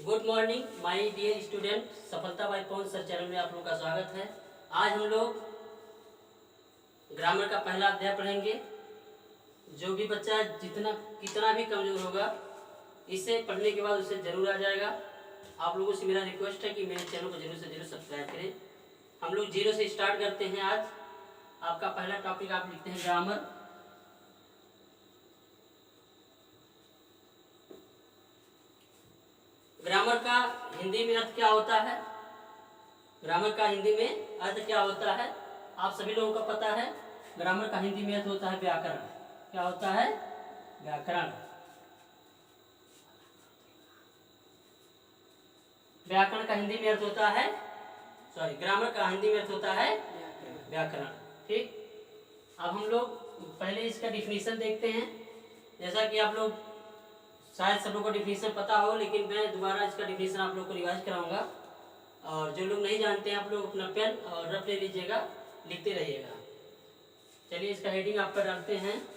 Good morning my dear student, Safalta by Pawan sir channel में आप लोगों का स्वागत है। आज हम लोग ग्रामर का पहला अध्याय पढ़ेंगे। जो भी बच्चा कितना भी कमजोर होगा, इसे पढ़ने के बाद उसे जरूर आ जाएगा। आप लोगों से मेरा रिक्वेस्ट है कि मेरे चैनल को जरूर से जरूर सब्सक्राइब करें। हम लोग जीरो से स्टार्ट करते हैं। आज आपका पहला टॉपिक आप लिखते हैं ग्रामर। ग्रामर का हिंदी में अर्थ क्या होता है? ग्रामर का हिंदी में अर्थ क्या होता है? आप सभी लोगों को पता है। ग्रामर का हिंदी में अर्थ होता है व्याकरण। क्या होता है? व्याकरण। व्याकरण का हिंदी में अर्थ होता है ग्रामर का हिंदी में अर्थ होता है व्याकरण। ठीक, अब हम लोग पहले इसका डिफिनीशन देखते हैं। जैसा कि आप लोग शायद सब लोगों को डिफिनीशन पता हो, लेकिन मैं दोबारा इसका डिफिनीशन आप लोग को रिवाइज कराऊंगा। और जो लोग नहीं जानते हैं, आप लोग अपना पेन और रफ ले लीजिएगा, लिखते रहिएगा। चलिए, इसका हेडिंग आप पर डालते हैं,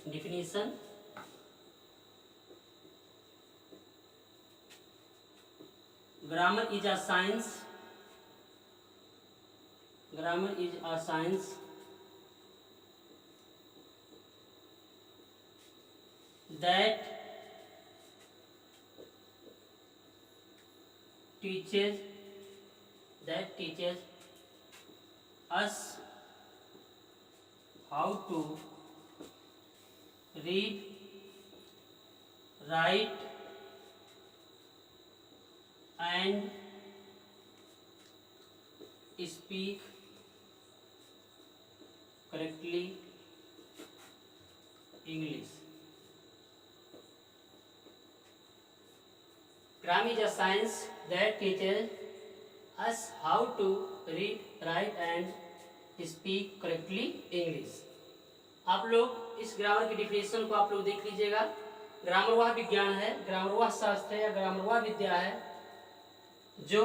definition. Grammar is a science. Grammar is a science that teaches us how to read, write and speak correctly English. Grammar is a science that teaches us how to read, write and speak correctly English. आप लोग इस grammar की definition को आप लोग देख लीजिएगा। Grammar वह विज्ञान है, ग्रामर वह शास्त्र है या ग्रामर वह विद्या है जो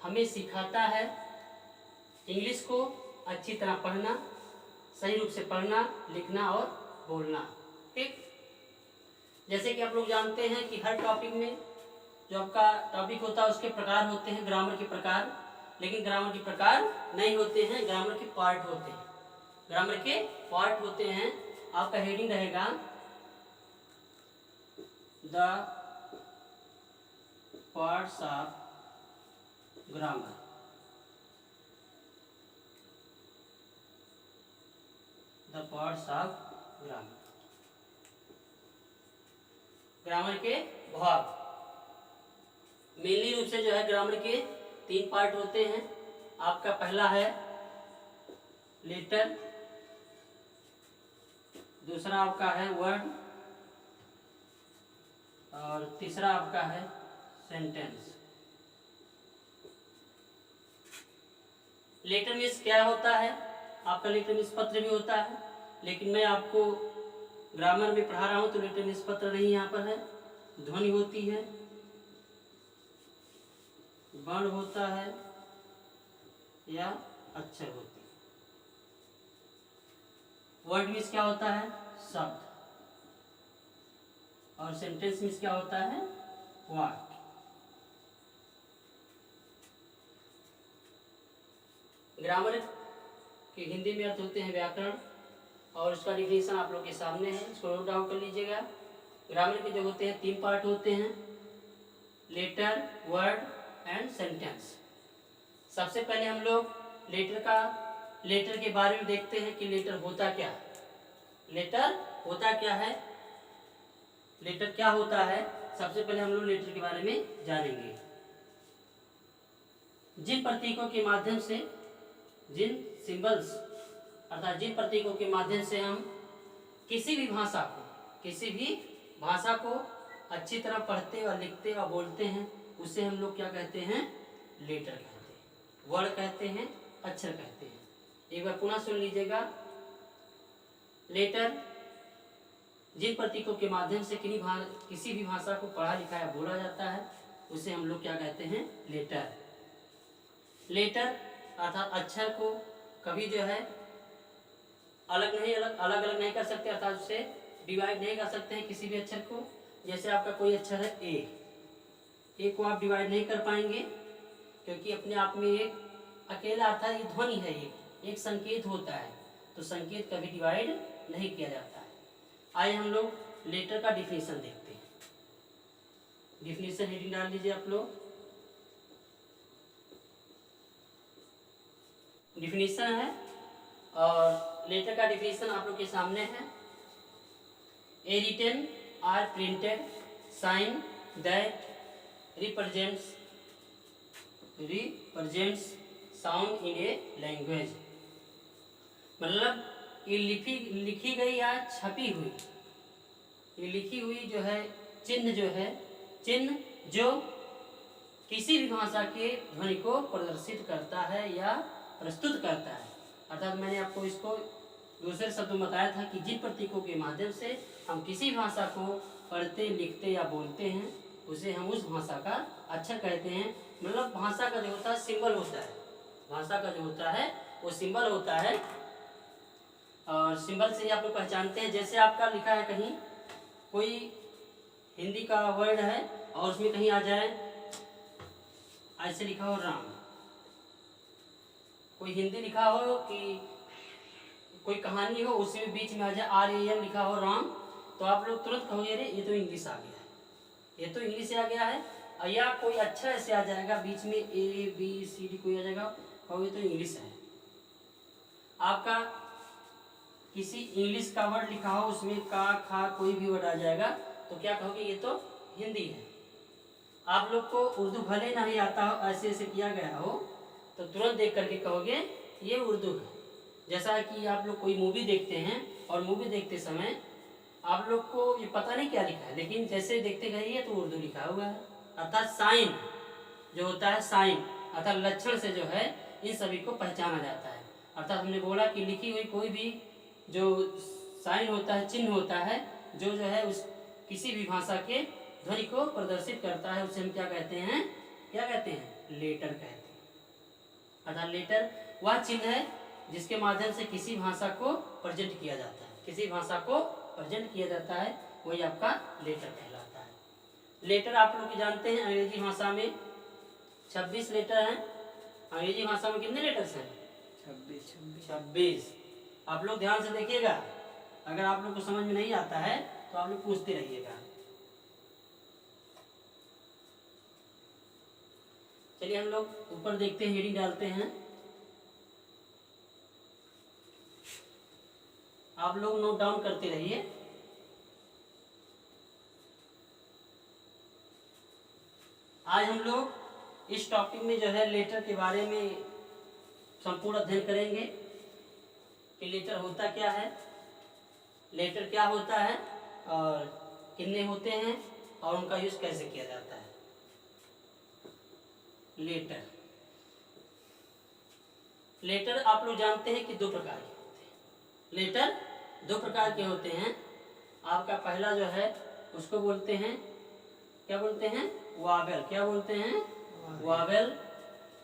हमें सिखाता है इंग्लिश को अच्छी तरह पढ़ना, सही रूप से पढ़ना, लिखना और बोलना। ठीक, जैसे कि आप लोग जानते हैं कि हर टॉपिक में जो आपका टॉपिक होता है उसके प्रकार होते हैं, ग्रामर के प्रकार। लेकिन ग्रामर के प्रकार नहीं होते हैं, ग्रामर के पार्ट होते हैं। ग्रामर के पार्ट होते हैं। आपका हेडिंग रहेगा the parts of grammar. The parts of grammar. Grammar के भाग मेनली रूप से जो है ग्रामर के 3 पार्ट होते हैं। आपका पहला है लेटर, दूसरा आपका है वर्ड और तीसरा आपका है सेंटेंस। लेटर मीन्स क्या होता है? आपका लेटर मीन्स पत्र भी होता है, लेकिन मैं आपको ग्रामर में पढ़ा रहा हूं तो लेटर मीन्स पत्र नहीं यहाँ पर है। ध्वनि होती है, वर्ण होता है या अक्षर होती है। वर्ड मीन्स क्या होता है? शब्द। और सेंटेंस मीन्स क्या होता है? वाक्य। ग्रामर के हिंदी में अर्थ होते हैं व्याकरण, और उसका डिफिनेशन आप लोग के सामने है, इसको नोट डाउन कर लीजिएगा। ग्रामर के जो होते हैं 3 पार्ट होते हैं, लेटर, वर्ड एंड सेंटेंस। सबसे पहले हम लोग लेटर के बारे में देखते हैं कि लेटर होता क्या है। लेटर होता क्या है, लेटर क्या होता है, सबसे पहले हम लोग लेटर के बारे में जानेंगे। जिन प्रतीकों के माध्यम से, जिन सिंबल्स अर्थात जिन प्रतीकों के माध्यम से हम किसी भी भाषा को अच्छी तरह पढ़ते और लिखते और बोलते हैं, उसे हम लोग क्या कहते हैं? लेटर कहते हैं, वर्ड कहते हैं, अक्षर कहते हैं। एक बार पुनः सुन लीजिएगा। लेटर जिन प्रतीकों के माध्यम से किसी भी भाषा को पढ़ा लिखा या बोला जाता है, उसे हम लोग क्या कहते हैं? लेटर। लेटर अर्थात अक्षर को कभी जो है अलग अलग नहीं कर सकते, अर्थात उसे डिवाइड नहीं कर सकते हैं किसी भी अक्षर को। जैसे आपका कोई अक्षर है ए, ए को आप डिवाइड नहीं कर पाएंगे, क्योंकि अपने आप में एक अकेला अर्थात ये ध्वनि है, एक संकेत होता है, तो संकेत कभी डिवाइड नहीं किया जाता है। आइए हम लोग लेटर का डिफिनीशन देखते हैं। डिफिनीशन हेडिंग डाल लीजिए आप लोग। डिफिनीशन है और लेटर का डिफिनीशन आप लोग के सामने है। A written or printed sign that represents sound in a language, मतलब ये लिखी गई या छपी हुई, ये लिखी हुई जो है चिन्ह जो किसी भी भाषा के ध्वनि को प्रदर्शित करता है या प्रस्तुत करता है। अर्थात मैंने आपको इसको दूसरे शब्दों में बताया था कि जिन प्रतीकों के माध्यम से हम किसी भाषा को पढ़ते, लिखते या बोलते हैं, उसे हम उस भाषा का अक्षर कहते हैं। मतलब भाषा का जो होता है सिंबल होता है, भाषा का जो होता है वो सिंबल होता है, और सिंबल से ही आप लोग पहचानते हैं। जैसे आपका लिखा है कहीं कोई हिंदी का वर्ड है और उसमें कहीं आ जाए ऐसे लिखा हो राम, कोई हिंदी लिखा हो कि कोई कहानी हो उसमें बीच में आ जाए RAM लिखा हो राम, तो आप लोग तुरंत कहोगे अरे ये तो इंग्लिश आ गया है, ये तो इंग्लिश से आ गया है। या कोई अक्षर ऐसे आ जाएगा बीच में ABCD कोई आ जाएगा, कहोगे तो इंग्लिश है। आपका किसी इंग्लिश का वर्ड लिखा हो उसमें का खा कोई भी वर्ड आ जाएगा तो क्या कहोगे ये तो हिंदी है। आप लोग को उर्दू भले नहीं आता हो, ऐसे ऐसे किया गया हो, तो तुरंत देख करके कहोगे ये उर्दू है। जैसा कि आप लोग कोई मूवी देखते हैं और मूवी देखते समय आप लोग को ये पता नहीं क्या लिखा है, लेकिन जैसे देखते गए ये तो उर्दू लिखा हुआ है। अर्थात साइन जो होता है, साइन अर्थात लक्षण से जो है इन सभी को पहचाना जाता है। अर्थात हमने बोला कि लिखी हुई कोई भी जो साइन होता है, चिन्ह होता है, जो है उस किसी भी भाषा के ध्वनि को प्रदर्शित करता है, उसे हम क्या कहते हैं, लेटर कहते हैं। अर्थात लेटर वह चिन्ह है जिसके माध्यम से किसी भाषा को प्रेजेंट किया जाता है, किसी भाषा को प्रेजेंट किया जाता है, वही आपका लेटर कहलाता है। लेटर आप लोग जानते हैं अंग्रेजी भाषा में 26 लेटर हैं। अंग्रेजी भाषा में कितने लेटर्स हैं? 26। आप लोग ध्यान से देखिएगा, अगर आप लोग को समझ में नहीं आता है तो आप लोग पूछते रहिएगा। चलिए हम लोग ऊपर देखते हैं, हेडिंग डालते हैं। आप लोग नोट डाउन करते रहिए। आज हम लोग इस टॉपिक में जो है लेटर के बारे में संपूर्ण अध्ययन करेंगे कि लेटर होता क्या है, लेटर क्या होता है और कितने होते हैं और उनका यूज कैसे किया जाता है। लेटर आप लोग जानते हैं कि दो प्रकार के होते हैं। लेटर दो प्रकार के होते हैं। आपका पहला जो है उसको बोलते हैं, क्या बोलते हैं, वावेल। क्या बोलते हैं, वावेल।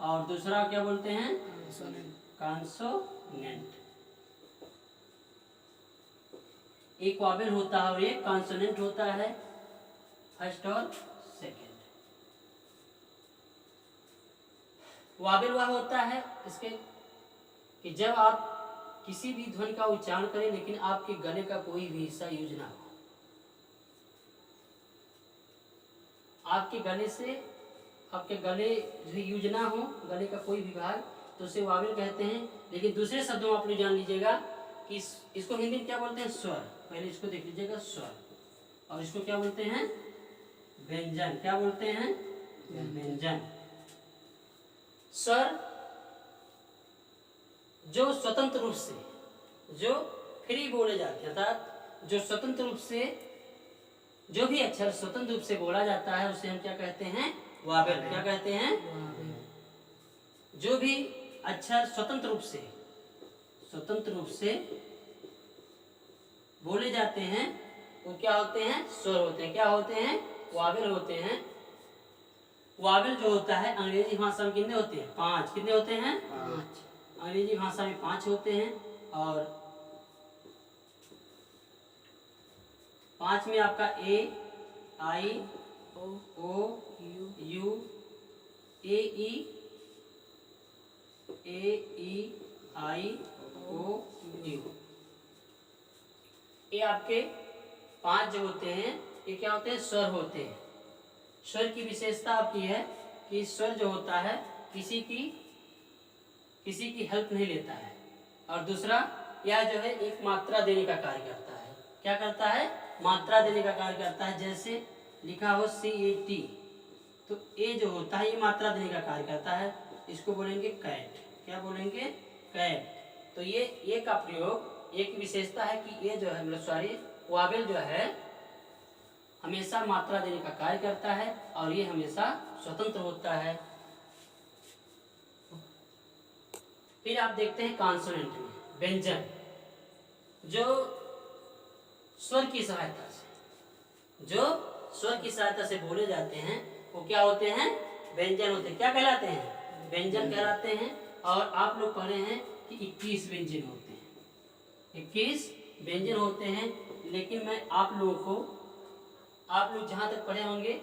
और दूसरा क्या बोलते हैं, कॉन्सोनेंट। एक वावेल होता है और एक कॉन्सोनेंट होता है, फर्स्ट और सेकंड। वावेल वह होता है इसके कि जब आप किसी भी ध्वनि का उच्चारण करें लेकिन आपके गले का कोई भी हिस्सा यूज ना हो, आपके गले से आपके गले जो यूज ना हो, गले का कोई भी भाग, तो उसे वावेल कहते हैं। लेकिन दूसरे शब्दों में आप लोग जान लीजिएगा कि इसको हिंदी में क्या बोलते हैं, स्वर। पहले इसको देख लीजिएगा, स्वर। और इसको क्या बोलते हैं, व्यंजन। क्या बोलते हैं, व्यंजन। स्वर जो स्वतंत्र रूप से, जो फ्री बोले जाते हैं, अर्थात जो स्वतंत्र रूप से, जो भी अक्षर स्वतंत्र रूप से बोला जाता है उसे हम क्या कहते हैं, वावेल। क्या कहते हैं, जो भी अक्षर स्वतंत्र रूप से बोले जाते हैं वो क्या होते हैं, स्वर होते हैं। क्या होते हैं, वावेल होते हैं। वावेल जो होता है अंग्रेजी भाषा में कितने होते हैं, 5। कितने होते हैं, 5। अंग्रेजी भाषा में 5 होते हैं। और 5 में आपका A, I, O U A E I O U. ये आपके 5 जो होते हैं ये क्या होते हैं? स्वर होते हैं। स्वर की विशेषता आपकी है कि स्वर जो होता है किसी की हेल्प नहीं लेता है। और दूसरा, यह जो है एक मात्रा देने का कार्य करता है। क्या करता है? मात्रा देने का कार्य करता है। जैसे लिखा हो CAT, तो ए जो होता है ये मात्रा देने का कार्य करता है। इसको बोलेंगे कैट। क्या बोलेंगे? कैट। तो ये का प्रयोग, एक विशेषता है कि ये जो है मतलब सॉरी वावेल जो है हमेशा मात्रा देने का कार्य करता है और ये हमेशा स्वतंत्र होता है। फिर आप देखते हैं कॉन्सोनेंट में व्यंजन, जो स्वर की सहायता से बोले जाते हैं वो क्या होते हैं? व्यंजन होते हैं। क्या कहलाते हैं? व्यंजन कहलाते हैं। और आप लोग पढ़े हैं कि 21 व्यंजन होते हैं। 21 व्यंजन होते हैं। लेकिन मैं आप लोग जहाँ तक पढ़े होंगे,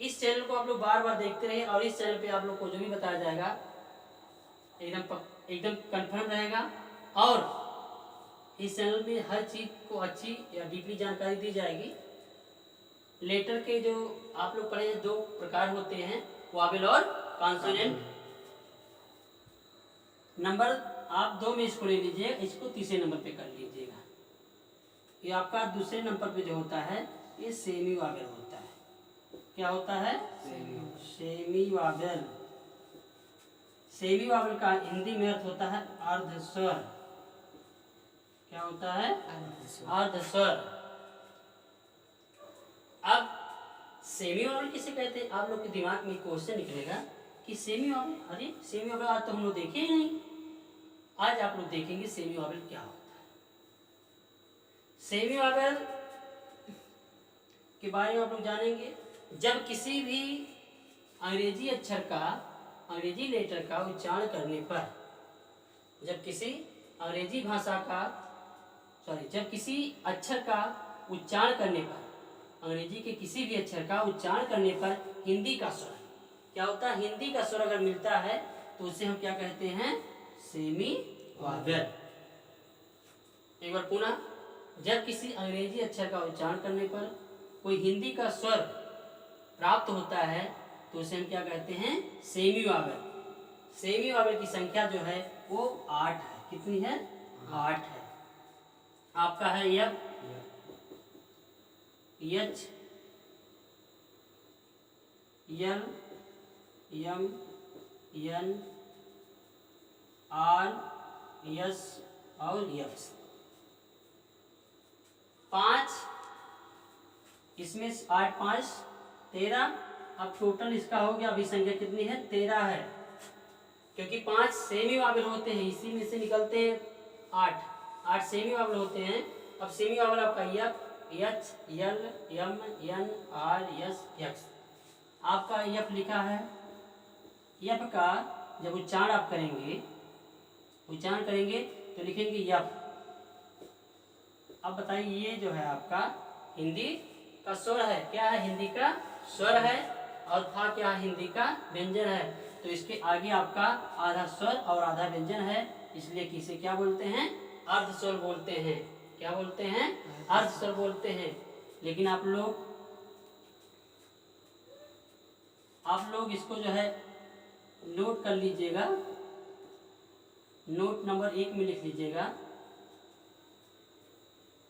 इस चैनल को आप लोग बार बार देखते रहिए और इस चैनल पे आप लोग को जो भी बताया जाएगा एकदम कंफर्म रहेगा। और इस चैनल में हर चीज़ को अच्छी या डीपली जानकारी दी जाएगी। लेटर के जो आप लोग पढ़े 2 प्रकार होते हैं, वावेल और कॉन्सोनेंट। नंबर आप 2 में इसको ले लीजिएगा, इसको तीसरे नंबर पे कर लीजिएगा। ये आपका दूसरे नंबर पे जो होता है ये सेमी वावेल होता है। क्या होता है? Semi Wavell. सेमी वावेल का हिंदी में अर्थ होता है अर्धस्वर। क्या होता है? अर्धस्वर। अब सेमी वावेल किसे कहते हैं? आप लोग के दिमाग में क्वेश्चन निकलेगा कि सेमी वावेल, अरे सेमी वावेल आज तो हम लोग देखे ही नहीं। आज आप लोग देखेंगे सेमी वावेल क्या होता है। सेमी वावेल के बारे में आप लोग जानेंगे जब किसी भी अंग्रेजी अक्षर का, अंग्रेजी लेटर का उच्चारण करने पर, जब किसी अंग्रेजी भाषा का जब किसी अक्षर का उच्चारण करने पर, अंग्रेजी के किसी भी अक्षर का उच्चारण करने पर हिंदी का स्वर, क्या होता है? हिंदी का स्वर अगर मिलता है तो उसे हम क्या कहते हैं? Semi Wavell. एक बार पुनः, जब किसी अंग्रेजी अक्षर का उच्चारण करने पर कोई हिंदी का स्वर प्राप्त होता है तो उसे हम क्या कहते हैं? Semi Wavell. सेमी वावेल की संख्या जो है वो 8 है। कितनी है? 8 है। आपका है F, H, L, M, N, R, S और यक्स। 5, इसमें 8 5 13। अब टोटल इसका हो गया, अभी संख्या कितनी है? 13 है। क्योंकि 5 सेमी वावेल होते हैं, इसी में से निकलते हैं 8 सेमी वावेल होते हैं। अब सेमी वावेल आपका F, H, L, M, N, R, S, X. आपका यप लिखा है। यप का जब उच्चारण आप करेंगे तो लिखेंगे यप। अब बताइए, ये जो है आपका हिंदी का स्वर है। क्या है? हिंदी का स्वर है। और था क्या? हिंदी का व्यंजन है। तो इसके आगे आपका आधा स्वर और आधा व्यंजन है, इसलिए किसे क्या बोलते हैं? अर्धस्वर बोलते हैं। क्या बोलते हैं? अर्धस्वर बोलते हैं। लेकिन आप लोग इसको जो है नोट कर लीजिएगा, नोट नंबर 1 में लिख लीजिएगा।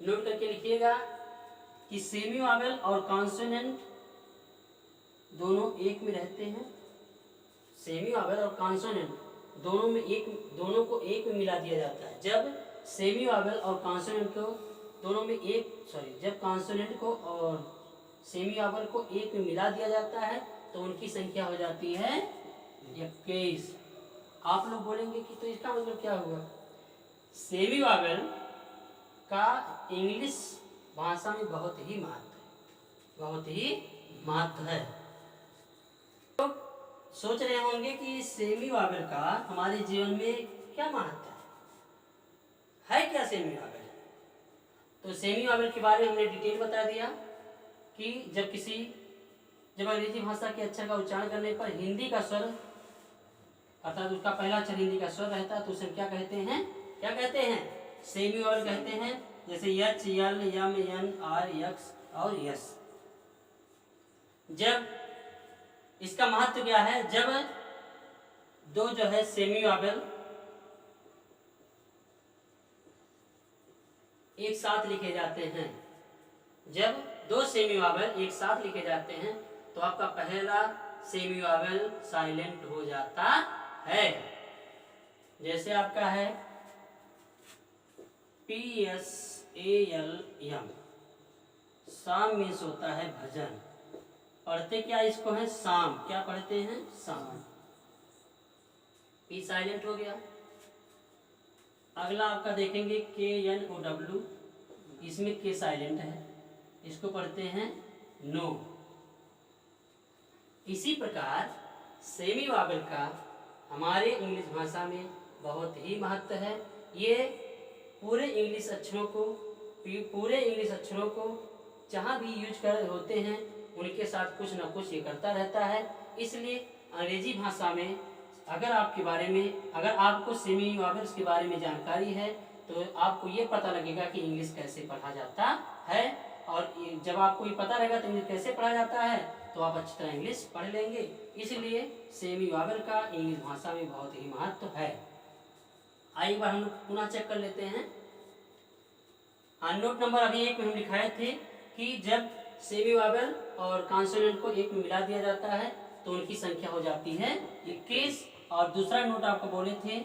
नोट करके लिखिएगा कि सेमी वावेल और कॉन्सोनेंट दोनों एक में रहते हैं। सेमी वावेल और कॉन्सोनेंट दोनों को एक में मिला दिया जाता है। जब सेमी वावेल और कॉन्सोनेंट को जब कॉन्सोनेंट को और सेमी वावेल को एक में मिला दिया जाता है तो उनकी संख्या हो जाती है 21। आप लोग बोलेंगे कि तो इसका मतलब क्या हुआ? सेमी वावेल का इंग्लिश भाषा में बहुत ही महत्व है। तो सोच रहे होंगे कि सेमी वावेल का हमारे जीवन में क्या महत्व है क्या सेमी वावेल? तो सेमी वावेल के बारे में हमने डिटेल बता दिया कि जब अंग्रेजी भाषा के अक्षर का उच्चारण करने पर हिंदी का स्वर अर्थात उसका पहला अक्षर हिंदी का स्वर रहता है तो उसे क्या कहते हैं सेमी वॉवेल कहते हैं। जैसे यच, L, M, N, are, x और यस। जब इसका महत्व क्या है, जब दो जो है सेमी वॉवेल एक साथ लिखे जाते हैं, जब दो सेमी वॉवेल एक साथ लिखे जाते हैं तो आपका पहला सेमी वॉवेल साइलेंट हो जाता है। जैसे आपका है PSALM, शाम मीन्स होता है भजन। पढ़ते क्या इसको है, शाम। क्या पढ़ते हैं, शाम। पी साइलेंट हो गया। अगला आपका देखेंगे KNOW, इसमें के साइलेंट है, इसको पढ़ते हैं नो। इसी प्रकार सेमी वॉवेल का हमारे इंग्लिश भाषा में बहुत ही महत्व है। ये पूरे इंग्लिश अक्षरों को जहाँ भी यूज कर होते हैं उनके साथ कुछ ना कुछ ये करता रहता है। इसलिए अंग्रेजी भाषा में अगर आपको सेमी वॉवेल्स के बारे में जानकारी है तो आपको ये पता लगेगा कि इंग्लिश कैसे पढ़ा जाता है। और जब आपको ये पता रहेगा तो इंग्लिश कैसे पढ़ा जाता है तो आप अच्छी तरह इंग्लिश पढ़ लेंगे। इसलिए सेमी वॉवेल का इंग्लिश भाषा में बहुत ही महत्व है। आइए एक बार हम लोग पुनः चेक कर लेते हैं। नोट नंबर अभी 1 में हम दिखाए थे कि जब सेमी वॉवेल और कॉन्सोनेंट को एक में मिला दिया जाता है तो उनकी संख्या हो जाती है 21। और दूसरा नोट आपको बोले थे,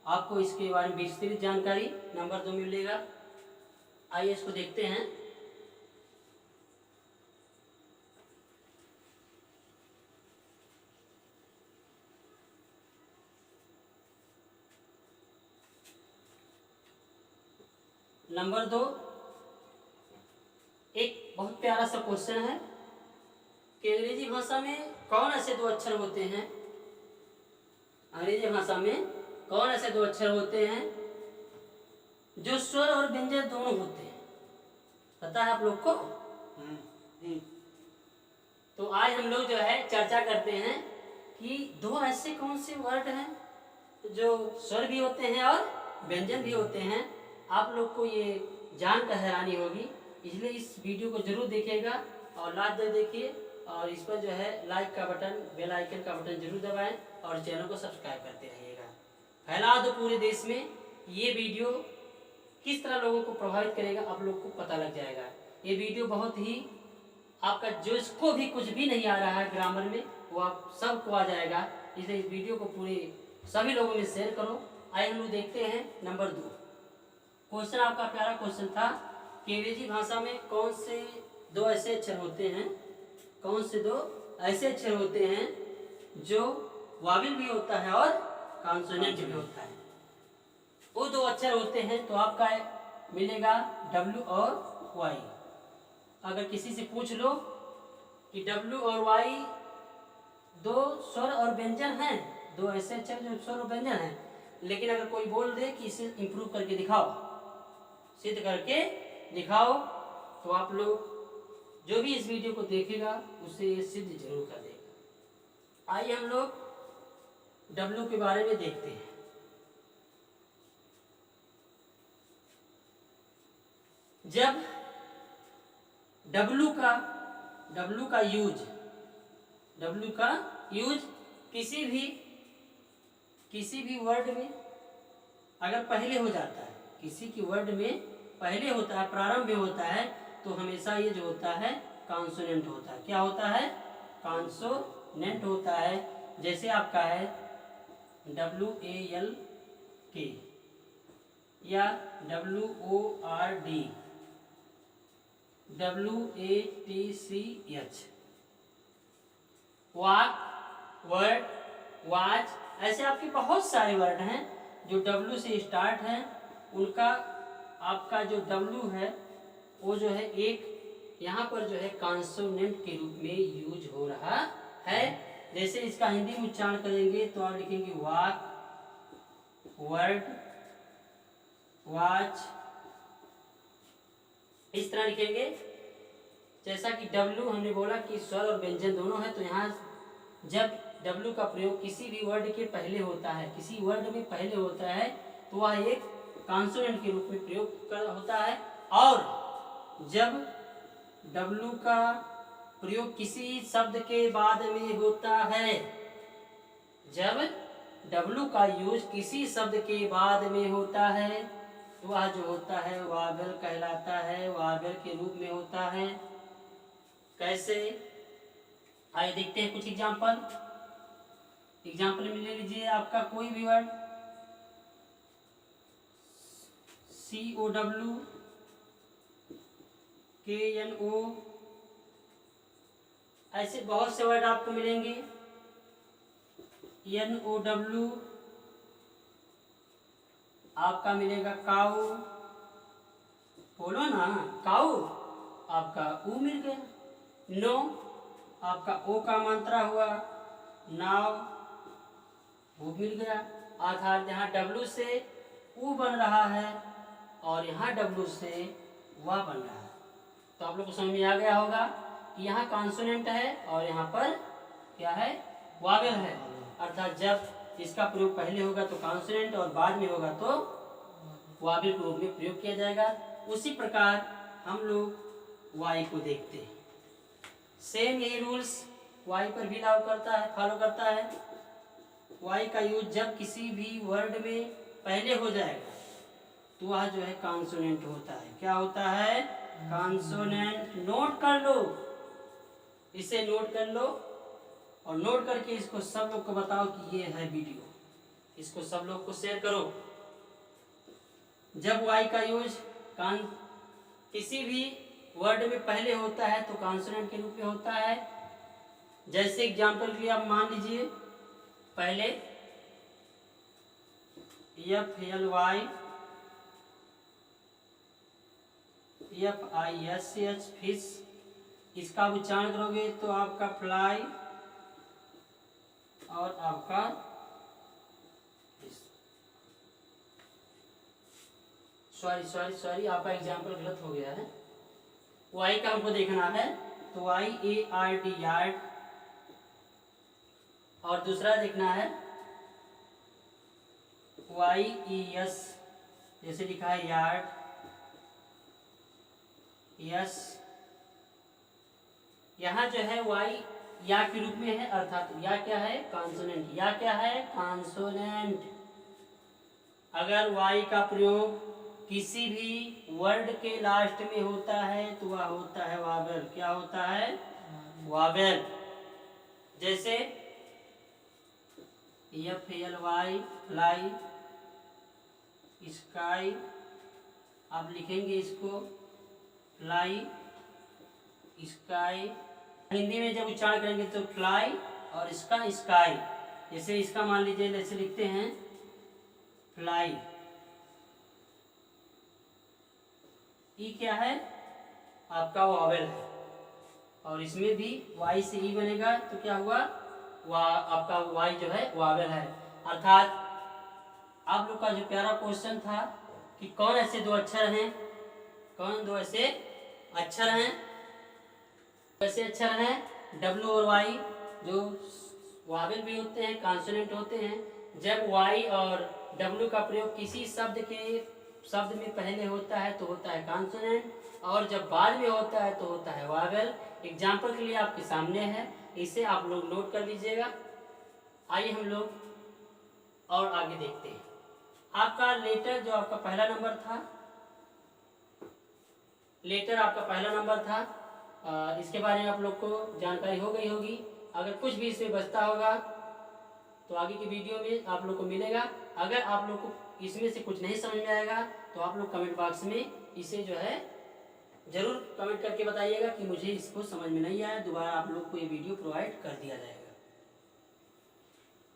आपको इसके बारे में विस्तृत जानकारी नंबर 2 में मिलेगा। आइए इसको देखते हैं। नंबर 2 एक बहुत प्यारा सा क्वेश्चन है कि अंग्रेजी भाषा में कौन ऐसे दो अक्षर होते हैं, अंग्रेजी भाषा में कौन ऐसे दो अक्षर होते हैं जो स्वर और व्यंजन दोनों होते हैं। पता है आप लोग को? तो आज हम लोग जो है चर्चा करते हैं कि दो ऐसे कौन से वर्ड हैं जो स्वर भी होते हैं और व्यंजन भी होते हैं। आप लोग को ये जानकर हैरानी होगी, इसलिए इस वीडियो को जरूर देखिएगा और लास्ट तक देखिए और इस पर जो है लाइक का बटन, बेल आइकन का बटन जरूर दबाएं और चैनल को सब्सक्राइब करते रहिएगा। फैला दो पूरे देश में। ये वीडियो किस तरह लोगों को प्रभावित करेगा आप लोग को पता लग जाएगा। ये वीडियो बहुत ही आपका जिसको भी कुछ भी नहीं आ रहा है ग्रामर में वो आप सबको आ जाएगा। इसलिए इस वीडियो को पूरे सभी लोगों में शेयर करो। आइए हम लोग देखते हैं नंबर 2 क्वेश्चन। आपका प्यारा क्वेश्चन था कि अंग्रेजी भाषा में कौन से दो ऐसे अक्षर होते हैं, कौन से दो ऐसे अक्षर होते हैं जो वॉवेल भी होता है और कॉन्सोनेंट भी होता है। वो दो अक्षर होते हैं तो आपका मिलेगा W और Y। अगर किसी से पूछ लो कि W और Y दो स्वर और व्यंजन हैं, दो ऐसे अक्षर जो स्वर और व्यंजन हैं, लेकिन अगर कोई बोल दे कि इसे इंप्रूव करके दिखाओ, सिद्ध करके दिखाओ, तो आप लोग जो भी इस वीडियो को देखेगा उसे सिद्ध जरूर कर देगा। आइए हम लोग W के बारे में देखते हैं। जब W का यूज किसी भी वर्ड में अगर पहले हो जाता है, किसी की वर्ड में पहले होता है, प्रारंभ में होता है, तो हमेशा ये जो होता है कॉन्सोनेंट होता है। क्या होता है? कॉन्सोनेंट होता है। जैसे आपका है WALK या WORD, WATCH, वाक, वर्ड, वाच, ऐसे आपके बहुत सारे वर्ड हैं जो W से स्टार्ट हैं। उनका आपका जो W है वो जो है एक यहाँ पर जो है कॉन्सोनेंट के रूप में यूज हो रहा है। जैसे इसका हिंदी में उच्चारण करेंगे तो आप लिखेंगे वाक, वर्ड, वाच, इस तरह लिखेंगे। जैसा कि W हमने बोला कि स्वर और व्यंजन दोनों है, तो यहाँ जब W का प्रयोग किसी भी वर्ड के पहले होता है, किसी वर्ड में पहले होता है, तो वह एक कॉन्सोनेंट के रूप में प्रयोग होता है। और जब W का प्रयोग किसी शब्द के बाद में होता है, जब W का यूज किसी शब्द के बाद में होता है, तो वह जो होता है वावेल कहलाता है, वावेल के रूप में होता है। कैसे, आइए देखते हैं कुछ एग्जाम्पल में ले लीजिए आपका कोई भी वर्ड, COW, KNO, ऐसे बहुत से वर्ड आपको मिलेंगे। NOW आपका मिलेगा काऊ, बोलो ना काऊ, आपका ऊ मिल गया। नो आपका ओ का मात्रा हुआ, नाव, वो मिल गया। अर्थात यहाँ W से ऊ बन रहा है और यहाँ W से वह बन रहा है। तो आप लोग को समझ में आ गया होगा कि यहाँ कॉन्सोनेंट है और यहाँ पर क्या है, वावेल है। अर्थात जब इसका प्रयोग पहले होगा तो कॉन्सोनेंट और बाद में होगा तो वावेल के रूप में प्रयोग किया जाएगा। उसी प्रकार हम लोग वाई को देखते हैं, सेम यही रूल्स वाई पर भी लागू करता है, फॉलो करता है। वाई का यूज जब किसी भी वर्ड में पहले हो जाएगा तो वह जो है कॉन्सोनेंट होता है। क्या होता है, कॉन्सोनेंट। नोट कर लो, इसे नोट कर लो और नोट करके इसको सब लोग को बताओ कि ये है वीडियो, इसको सब लोग को शेयर करो। जब वाई का यूज किसी भी वर्ड में पहले होता है तो कॉन्सोनेंट के रूप में होता है। जैसे एग्जाम्पल के लिए आप मान लीजिए, पहले FLY फिश, इसका उच्चारण करोगे तो आपका फ्लाई और आपका सॉरी आपका एग्जाम्पल गलत हो गया है। वाई का हमको देखना है तो YARD यार्ड, और दूसरा देखना है YES, जैसे लिखा है यार्ड, यस। यहाँ जो है वाई या के रूप में है, अर्थात या क्या है, कॉन्सोनेंट। या क्या है, कॉन्सोनेंट। अगर वाई का प्रयोग किसी भी वर्ड के लास्ट में होता है तो वह होता है वावेल। क्या होता है, वावेल। जैसे FLY फ्लाई, स्काई, आप लिखेंगे इसको फ्लाई स्काई। हिंदी में जब उच्चारण करेंगे तो फ्लाई और इसका स्काई। जैसे इसका मान लीजिए, जैसे लिखते हैं फ्लाई, ई क्या है, आपका वावेल है, और इसमें भी वाई से ई बनेगा तो क्या हुआ, आपका वाई जो है वावेल है। अर्थात आप लोग का जो प्यारा क्वेश्चन था कि कौन ऐसे दो अक्षर हैं, कौन दो ऐसे अक्षर हैं, ऐसे अक्षर हैं W और Y जो वावेल भी होते हैं, कॉन्सोनेंट होते हैं। जब Y और W का प्रयोग किसी शब्द में पहले होता है तो होता है कॉन्सोनेंट, और जब बाद में होता है तो होता है वावेल। एग्जाम्पल के लिए आपके सामने है, इसे आप लोग नोट कर लीजिएगा। आइए हम लोग और आगे देखते हैं। आपका लेटर जो आपका पहला नंबर था, लेटर आपका पहला नंबर था, इसके बारे में आप लोग को जानकारी हो गई होगी। अगर कुछ भी इसमें बचता होगा तो आगे की वीडियो में आप लोग को मिलेगा। अगर आप लोग को इसमें से कुछ नहीं समझ में आएगा तो आप लोग कमेंट बॉक्स में इसे जो है जरूर कमेंट करके बताइएगा कि मुझे इसको समझ में नहीं आया, दोबारा आप लोग को ये वीडियो प्रोवाइड कर दिया जाएगा।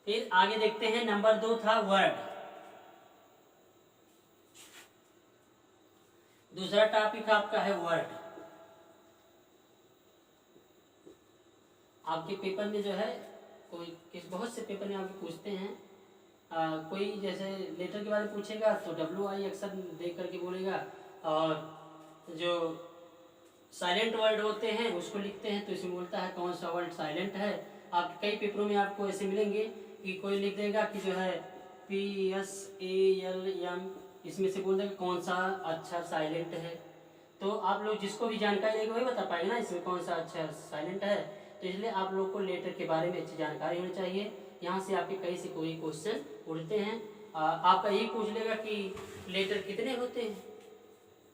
फिर आगे देखते हैं, नंबर 2 था वर्ड। दूसरा टॉपिक आपका है वर्ड। आपके पेपर में जो है बहुत से पेपर में आपके पूछते हैं, कोई जैसे लेटर के बारे में पूछेगा तो WI अक्सर देख करके बोलेगा, और जो साइलेंट वर्ड होते हैं उसको लिखते हैं, तो इसमें बोलता है कौन सा वर्ड साइलेंट है। आप कई पेपरों में आपको ऐसे मिलेंगे कि कोई लिख देगा कि जो है PSALM, इसमें से बोल देगा कौन सा अक्षर साइलेंट है। तो आप लोग जिसको भी जानकारी देगा वही बता पाएगा ना इसमें कौन सा अक्षर साइलेंट है। तो इसलिए आप लोग को लेटर के बारे में अच्छी जानकारी होनी चाहिए। यहाँ से आपके कई से कोई क्वेश्चन उड़ते हैं। आपका यही पूछ लेगा कि लेटर कितने होते हैं,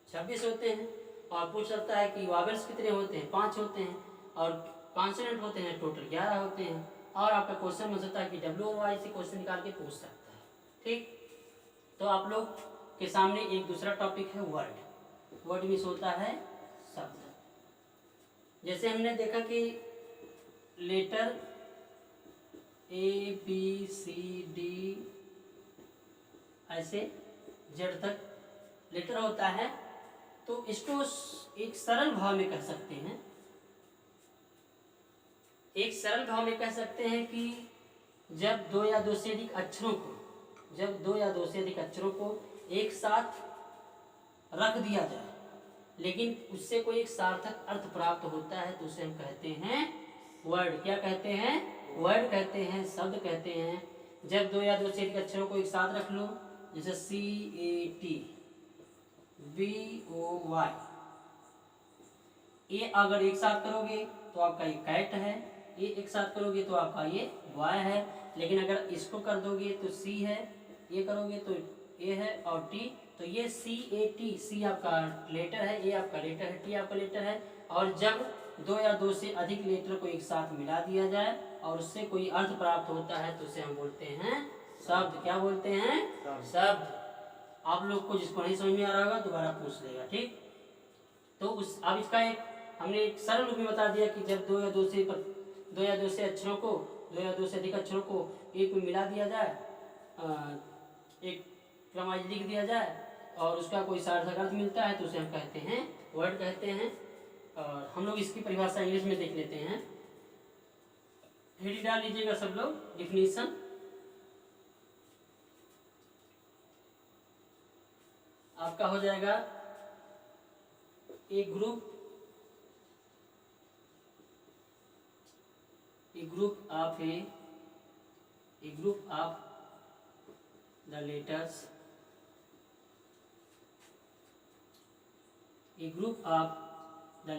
26 होते हैं। और पूछ सकता है कि वावेल्स कितने होते हैं, 5 होते हैं। और कॉन्सोनेंट होते हैं टोटल 11 होते हैं। और आपका क्वेश्चन बन सकता है कि WOY से क्वेश्चन निकाल के पूछ सकता है। ठीक, तो आप लोग के सामने एक दूसरा टॉपिक है वर्ड। वर्ड मीन्स होता है शब्द। जैसे हमने देखा कि लेटर ABCD ऐसे जेड तक लेटर होता है, तो इसको एक सरल भाव में कह सकते हैं। एक सरल भाव में कह सकते हैं कि जब दो या दो से अधिक अक्षरों को एक साथ रख दिया जाए लेकिन उससे कोई एक सार्थक अर्थ प्राप्त होता है तो उसे हम कहते हैं वर्ड। क्या कहते हैं? वर्ड कहते हैं, शब्द कहते हैं। जब दो या दो से अधिक अक्षरों को एक साथ रख लो, जैसे CATBOY, ये अगर एक साथ करोगे तो आपका ये कैट है, ये एक साथ करोगे तो आपका ये बॉय है। लेकिन अगर इसको कर दोगे तो C है, ये करोगे तो A है, और T, तो ये CAT, C आपका लेटर है, A आपका लेटर है, T आपका लेटर है। और जब दो या दो से अधिक लेटर को एक साथ मिला दिया जाए और उससे कोई अर्थ प्राप्त होता है तो उसे हम बोलते हैं शब्द। क्या बोलते हैं? शब्द। आप लोग को जिसको नहीं समझ में आ रहा होगा दोबारा पूछ लेगा। ठीक, तो उस अब इसका एक हमने एक सरल रूप में बता दिया कि जब दो या दो से अधिक अक्षरों को एक में मिला दिया जाए, एक क्रमवाइज लिख दिया जाए और उसका कोई सार्थक अर्थ मिलता है तो उसे हम कहते हैं वर्ड कहते हैं। और हम लोग इसकी परिभाषा इंग्लिश में देख लेते हैं। हेडिंग डाल लीजिएगा सब लोग, डिफिनीशन। आपका हो जाएगा a group of the letters, a group of the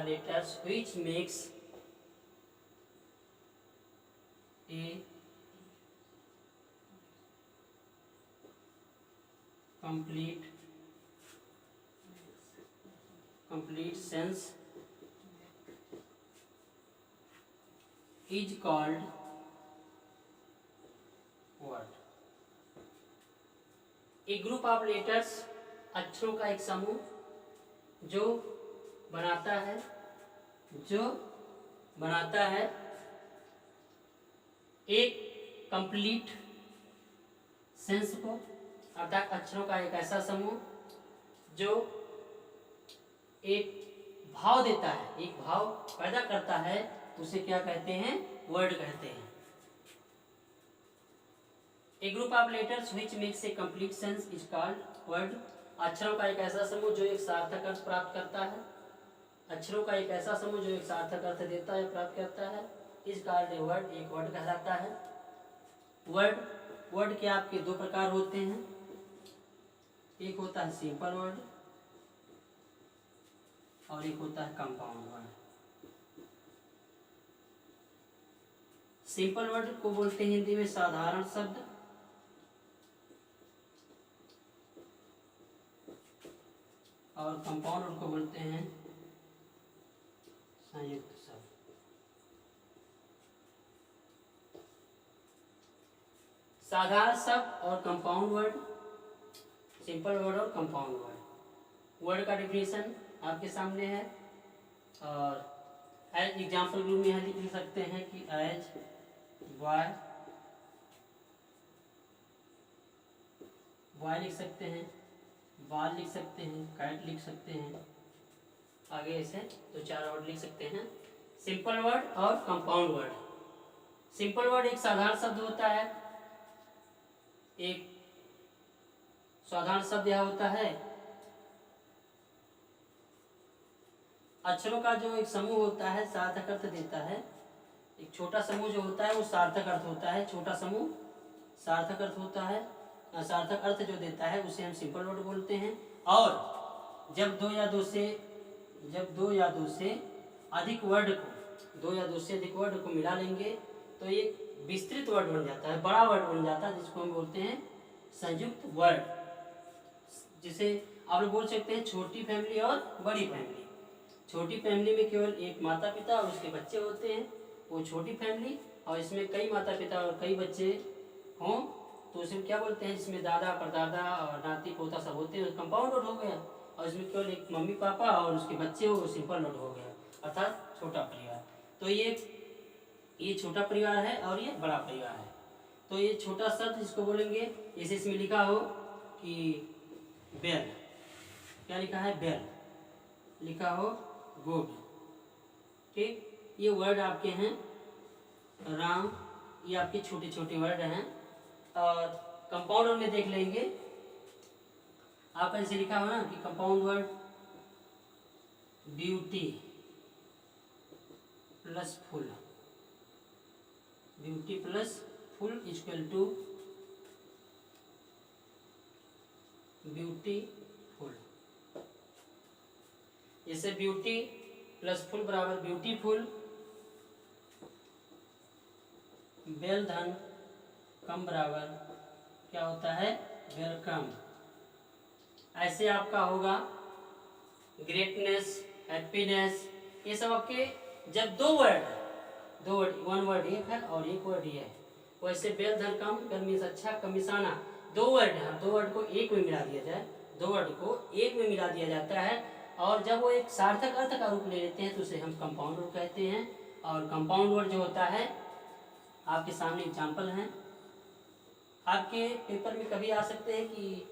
letters which makes a complete sense is called word। एक ग्रुप ऑफ लेटर्स, अक्षरों का एक समूह जो बनाता है एक कंप्लीट सेंस को, अर्थात अक्षरों का एक ऐसा समूह जो एक भाव देता है, एक भाव पैदा करता है, उसे क्या कहते हैं? वर्ड कहते हैं। A group of letters which makes a complete sense is called word। अक्षरों का एक ऐसा समूह जो एक सार्थक अर्थ प्राप्त करता है, अक्षरों का एक ऐसा समूह जो एक सार्थक अर्थ देता है, प्राप्त करता है, इस called a word, एक वर्ड कहलाता है। वर्ड के आपके दो प्रकार होते हैं, एक होता है सिंपल वर्ड और एक होता है कंपाउंड वर्ड। सिंपल वर्ड को बोलते हैं हिंदी में साधारण शब्द, और कंपाउंड वर्ड को बोलते हैं संयुक्त शब्द। साधारण शब्द और कंपाउंड वर्ड, सिंपल वर्ड और कंपाउंड वर्ड। वर्ड का डिफिनेशन आपके सामने है और एज एग्जाम्पल रूप में यहाँ लिख सकते हैं कि एज बॉय लिख सकते हैं, बाल लिख सकते हैं, कैट लिख सकते हैं, आगे ऐसे तो चार वर्ड लिख सकते हैं, सिंपल वर्ड और कंपाउंड वर्ड। सिंपल वर्ड एक साधारण शब्द होता है, एक साधारण शब्द यह होता है अक्षरों का जो एक समूह होता है सार्थक अर्थ देता है। एक छोटा समूह जो होता है वो सार्थक अर्थ होता है, छोटा समूह सार्थक अर्थ होता है। सार्थक अर्थ जो देता है उसे हम सिंपल वर्ड बोलते हैं। और जब दो या दो से अधिक वर्ड को मिला लेंगे तो एक विस्तृत वर्ड बन जाता है, बड़ा वर्ड बन जाता है, जिसको हम बोलते हैं संयुक्त वर्ड। जिसे आप लोग बोल सकते हैं छोटी फैमिली और बड़ी फैमिली। छोटी फैमिली में केवल एक माता पिता और उसके बच्चे होते हैं, वो छोटी फैमिली। और इसमें कई माता पिता और कई बच्चे हों तो उसे क्या बोलते हैं, जिसमें दादा परदादा और नाती पोता सब होते हैं, कंपाउंड वर्ड हो गया। और इसमें केवल एक मम्मी पापा और उसके बच्चे हो, सिंपल वर्ड हो गया, अर्थात छोटा परिवार। तो ये छोटा परिवार है और ये बड़ा परिवार है। तो ये छोटा शब्द जिसको बोलेंगे, जैसे इसमें लिखा हो कि बेल, क्या लिखा है, बेल, लिखा हो गुड, ठीक। ये वर्ड आपके हैं राम, ये आपके छोटे छोटे वर्ड हैं। और कंपाउंड वर्ड में देख लेंगे, आपका जैसे लिखा हो ना कि compound word beauty plus full, beauty plus full equal to beautiful. जैसे ब्यूटी प्लस फुल बराबर ब्यूटीफुल, बेल धन कम बराबर क्या होता है, वेलकम। ऐसे आपका होगा ग्रेटनेस, हैप्पीनेस, ये सब आपके जब दो वर्ड, वन वर्ड एक है और एक वर्ड ये है। वैसे बेल धन कम, बेल मीन्स अच्छा, कमिसाना, दो वर्ड है, दो वर्ड को एक में मिला दिया जाए, दो वर्ड को एक में मिला दिया जाता है। और जब वो एक सार्थक अर्थ का रूप ले लेते हैं तो उसे हम कंपाउंड वर्ड कहते हैं। और कंपाउंड वर्ड जो होता है, आपके सामने एग्जाम्पल हैं, आपके पेपर में कभी आ सकते हैं कि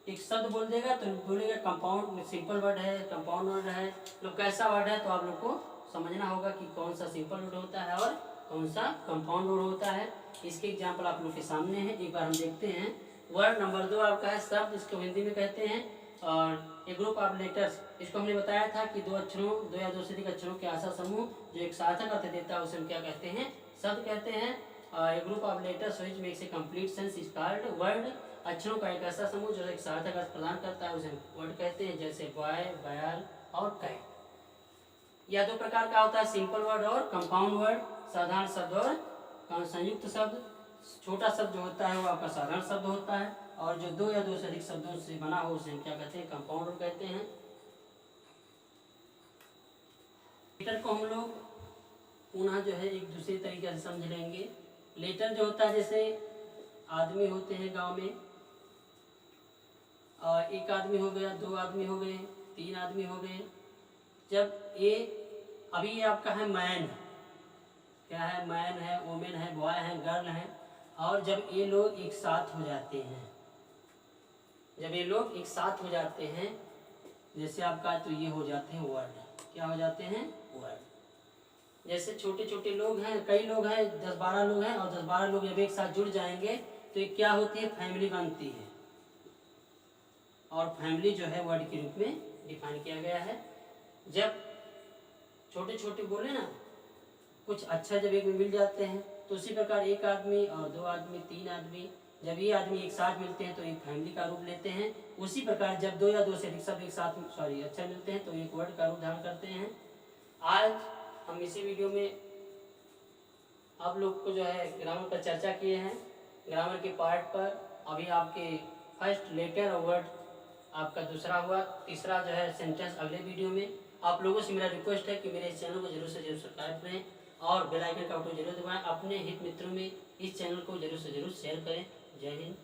एक शब्द बोल देगा तो बोलेगा कंपाउंड, सिंपल वर्ड है, कंपाउंड वर्ड है, तो कैसा वर्ड है, तो आप लोग को समझना होगा कि कौन सा सिंपल वर्ड होता है और कौन सा कंपाउंड वर्ड होता है। इसके एग्जाम्पल आप लोग के सामने है, एक बार हम देखते हैं। वर्ड नंबर 2 आपका है शब्द, इसको हिंदी में कहते हैं। और ए ग्रुप ऑफ लेटर्स, इसको हमने बताया था कि दो या दो से अधिक अक्षरों के ऐसा समूह जो एक सार्थक अर्थ देता है उसे हम क्या कहते हैं, शब्द कहते हैं। A group of letters which makes a complete sense is called word. अक्षरों का एक ऐसा समूह जो एक सार्थक अर्थ प्रदान करता है उसे हम वर्ड कहते हैं, जैसे बॉय, बॉयल और कैट। यह दो प्रकार का होता है, सिंपल वर्ड और कंपाउंड वर्ड, साधारण शब्द और संयुक्त शब्द। छोटा शब्द जो होता है वो आपका साधारण शब्द होता है, और जो दो या दो से अधिक शब्दों से बना हो उसे हम क्या कहते हैं, कंपाउंड वर्ड कहते हैं। लेटर को हम लोग पुनः जो है एक दूसरे तरीके से समझ लेंगे। लेटर जो होता है, जैसे आदमी होते हैं गांव में, और एक आदमी हो गया, दो आदमी हो गए, तीन आदमी हो गए। जब ये अभी ये आपका है मैन, क्या है, मैन है, वोमेन है, बॉय है, गर्ल है। और जब ये लोग एक साथ हो जाते हैं, जब ये लोग एक साथ हो जाते हैं, जैसे आपका, तो ये हो जाते हैं वर्ड। क्या हो जाते हैं, वर्ड। जैसे छोटे छोटे लोग हैं, कई लोग हैं, 10-12 लोग हैं, और 10-12 लोग जब एक साथ जुड़ जाएंगे तो एक क्या होती है, फैमिली बनती है। और फैमिली जो है वर्ड के रूप में डिफाइन किया गया है। जब छोटे छोटे बोले ना, कुछ अच्छा जब एक में मिल जाते हैं, तो उसी प्रकार एक आदमी और दो आदमी, तीन आदमी, जब ये आदमी एक साथ मिलते हैं तो एक फैमिली का रूप लेते हैं। उसी प्रकार जब दो या दो से अधिक शब्द एक साथ अच्छा मिलते हैं तो एक वर्ड का रूप धारण करते हैं। आज हम इसी वीडियो में आप लोग को जो है ग्रामर पर चर्चा किए हैं। ग्रामर के पार्ट पर अभी आपके फर्स्ट लेटर और वर्ड आपका दूसरा हुआ, तीसरा जो है सेंटेंस अगले वीडियो में। आप लोगों से मेरा रिक्वेस्ट है कि मेरे इस चैनल को जरूर से जरूर सब्सक्राइब करें और बेल आइकन का बटन जरूर दबाएं। अपने हित मित्रों में इस चैनल को जरूर से जरूर शेयर करें। जय हिंद।